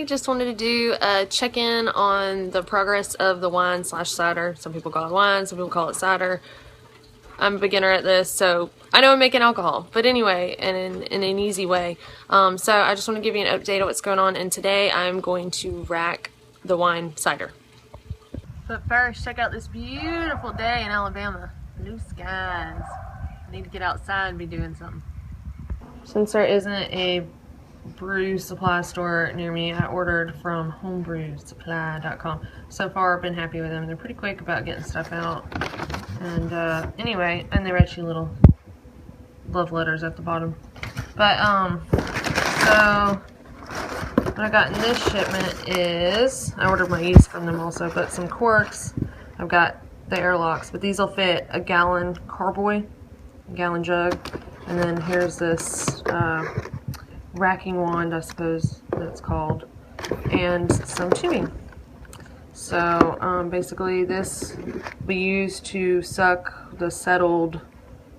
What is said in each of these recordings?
today just wanted to do a check-in on the progress of the wine slash cider. Some people call it wine, some people call it cider. I'm a beginner at this, so I know I'm making alcohol, but anyway, and in an easy way. So I just want to give you an update of what's going on, and today I'm going to rack the wine cider. But first, check out this beautiful day in Alabama. Blue skies. I need to get outside and be doing something. Since there isn't a brew supply store near me, I ordered from homebrewsupply.com. So far I've been happy with them. They're pretty quick about getting stuff out. And anyway, and they're actually little love letters at the bottom. But so what I got in this shipment is, I ordered my yeast from them also, but some corks. I've got the airlocks, but these will fit a gallon carboy, a gallon jug. And then here's this racking wand, I suppose that's called, and some tubing. So basically this we use to suck the settled,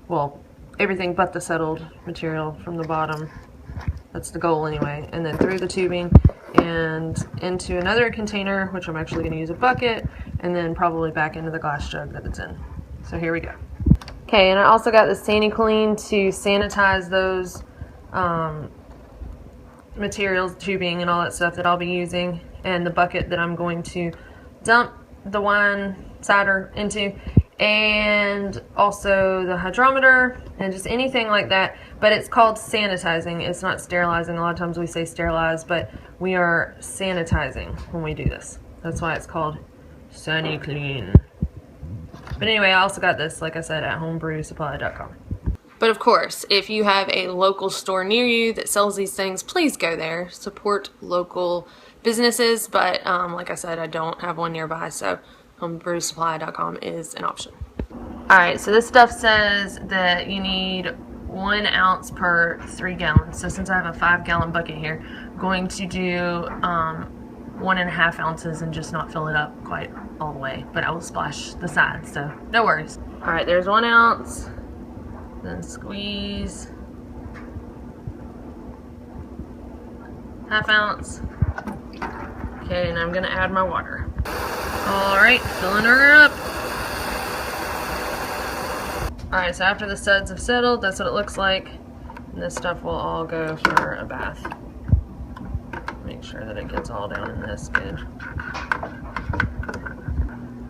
well, everything but the settled material from the bottom. That's the goal anyway. And then through the tubing and into another container, which I'm actually going to use a bucket, and then probably back into the glass jug that it's in. So here we go. Okay, and I also got the SaniClean to sanitize those materials, tubing and all that stuff that I'll be using, and the bucket that I'm going to dump the wine cider into, and also the hydrometer and just anything like that. But it's called sanitizing, it's not sterilizing. A lot of times we say sterilize, but we are sanitizing when we do this. That's why it's called SaniClean. But anyway, I also got this, like I said, at homebrewsupply.com. But of course, if you have a local store near you that sells these things, please go there. Support local businesses. But like I said, I don't have one nearby, so homebrewsupply.com is an option. Alright, so this stuff says that you need 1 ounce per 3 gallons. So since I have a 5-gallon bucket here, I'm going to do 1.5 ounces and just not fill it up quite all the way. But I will splash the sides, so no worries. Alright, there's 1 ounce. Then squeeze 1/2 ounce. Okay, and I'm gonna add my water. Alright, filling her up. Alright, so after the suds have settled, that's what it looks like. And this stuff will all go for a bath. Make sure that it gets all down in this good.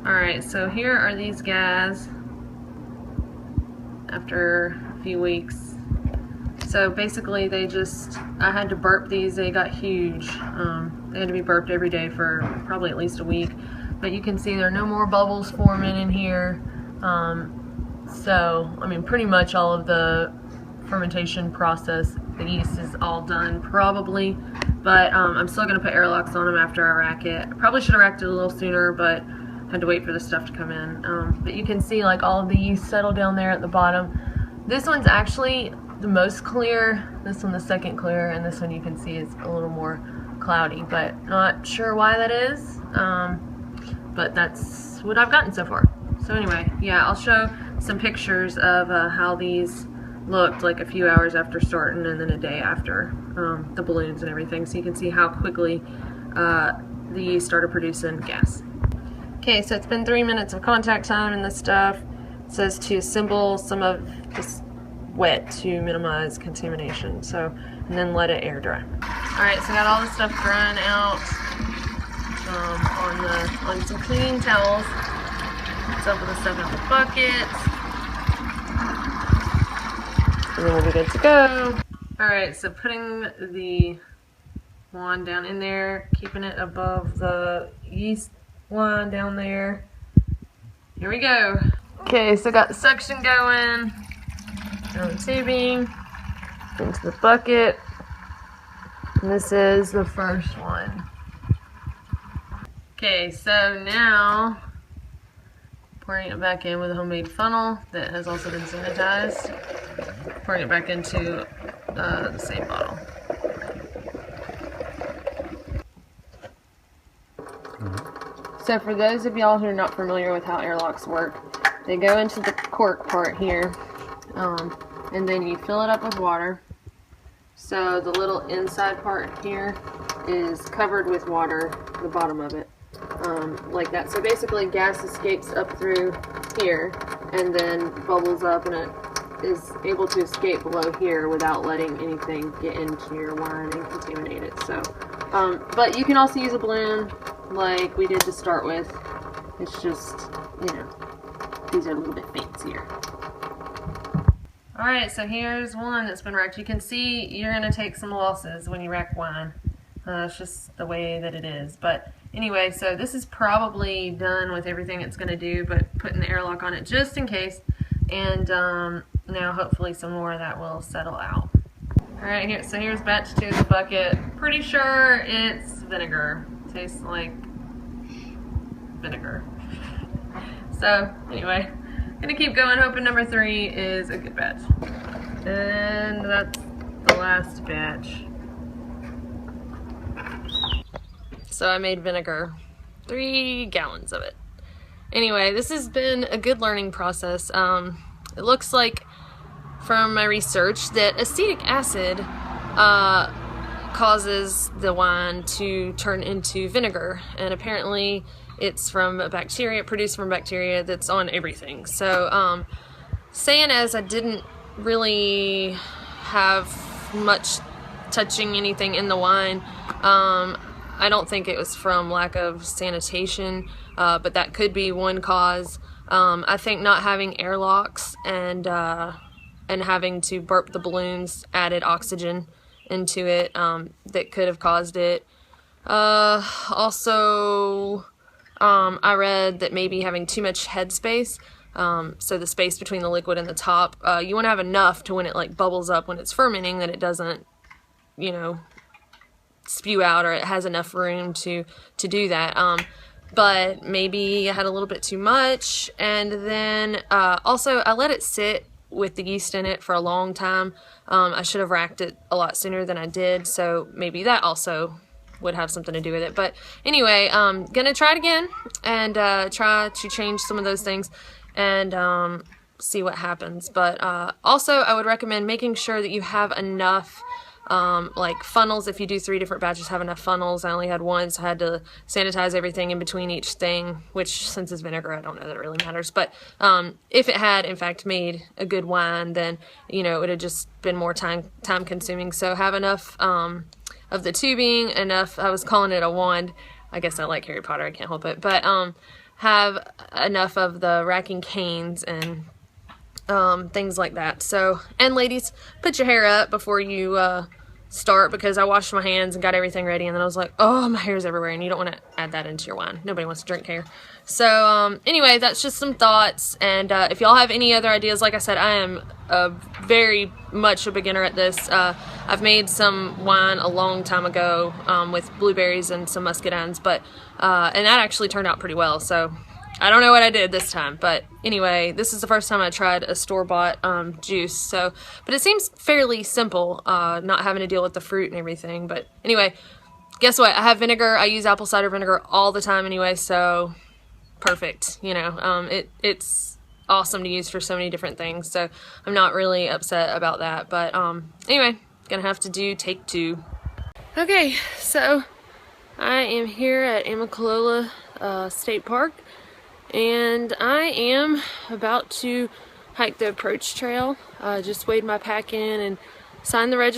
Alright, so here are these guys after a few weeks. So basically they just, I had to burp these. They got huge. They had to be burped every day for probably at least a week. But you can see there are no more bubbles forming in here. So, I mean, pretty much all of the fermentation process, the yeast is all done probably. But I'm still going to put airlocks on them after I rack it. I probably should have racked it a little sooner, but had to wait for the stuff to come in. But you can see like all of the yeast settle down there at the bottom. This one's actually the most clear. This one the second clear, and this one you can see is a little more cloudy, but not sure why that is. But that's what I've gotten so far. So anyway, yeah, I'll show some pictures of how these looked like a few hours after starting and then a day after the balloons and everything, so you can see how quickly the yeast started producing gas. Okay, so it's been 3 minutes of contact time and this stuff. It says to assemble some of this wet to minimize contamination. So, and then let it air dry. Alright, so I got all this stuff drying out on some clean towels. Dump the stuff in the bucket. And then we'll be good to go. Alright, so putting the wand down in there, keeping it above the yeast line down there. Here we go. Okay, so got the suction going, down the tubing, into the bucket, and this is the first one. Okay, so now pouring it back in with a homemade funnel that has also been sanitized, pouring it back into the same bottle. So for those of y'all who are not familiar with how airlocks work, they go into the cork part here, and then you fill it up with water. So the little inside part here is covered with water, the bottom of it, like that. So basically gas escapes up through here and then bubbles up, and it is able to escape below here without letting anything get into your wine and contaminate it. So, but you can also use a balloon like we did to start with. It's just, you know, these are a little bit fancier. Alright, so here's one that's been racked. You can see you're going to take some losses when you rack wine. It's just the way that it is. But anyway, so this is probably done with everything it's going to do, but putting the airlock on it just in case. And now hopefully some more of that will settle out. Alright, here's batch 2 of the bucket. Pretty sure it's vinegar. Tastes like vinegar. So anyway, gonna keep going, hoping number 3 is a good batch. And that's the last batch. So I made vinegar, 3 gallons of it. Anyway, this has been a good learning process. It looks like from my research that acetic acid causes the wine to turn into vinegar, and apparently it's from a bacteria, produced from bacteria that's on everything. So saying as I didn't really have much touching anything in the wine, I don't think it was from lack of sanitation, but that could be one cause. I think not having airlocks and having to burp the balloons added oxygen into it, that could have caused it. Also, I read that maybe having too much head space, so the space between the liquid and the top, you want to have enough to when it like bubbles up when it's fermenting that it doesn't, you know, spew out, or it has enough room to do that. But maybe I had a little bit too much, and then also I let it sit with the yeast in it for a long time. I should have racked it a lot sooner than I did, so maybe that also would have something to do with it. But anyway, gonna try it again and try to change some of those things and see what happens. But also I would recommend making sure that you have enough like funnels. If you do 3 different batches, have enough funnels. I only had one, so I had to sanitize everything in between each thing, which since it's vinegar, I don't know that it really matters. But if it had in fact made a good wine, then you know it would have just been more time consuming. So have enough of the tubing, enough, I was calling it a wand, I guess I like Harry Potter, I can't help it, but have enough of the racking canes and things like that. So, and ladies, put your hair up before you start, because I washed my hands and got everything ready, and then I was like, oh, my hair's everywhere, and you don't want to add that into your wine. Nobody wants to drink hair. So anyway, that's just some thoughts, and if y'all have any other ideas, like I said, I am very much a beginner at this. I've made some wine a long time ago with blueberries and some muscadines, but and that actually turned out pretty well. So I don't know what I did this time, but anyway, this is the first time I tried a store-bought juice. So, but it seems fairly simple, not having to deal with the fruit and everything. But anyway, guess what? I have vinegar. I use apple cider vinegar all the time anyway, so perfect. You know, it's awesome to use for so many different things. So I'm not really upset about that. But anyway, gonna have to do take 2. Okay, so I am here at Amicalola State Park. And I am about to hike the approach trail. Just weighed my pack in and signed the registration.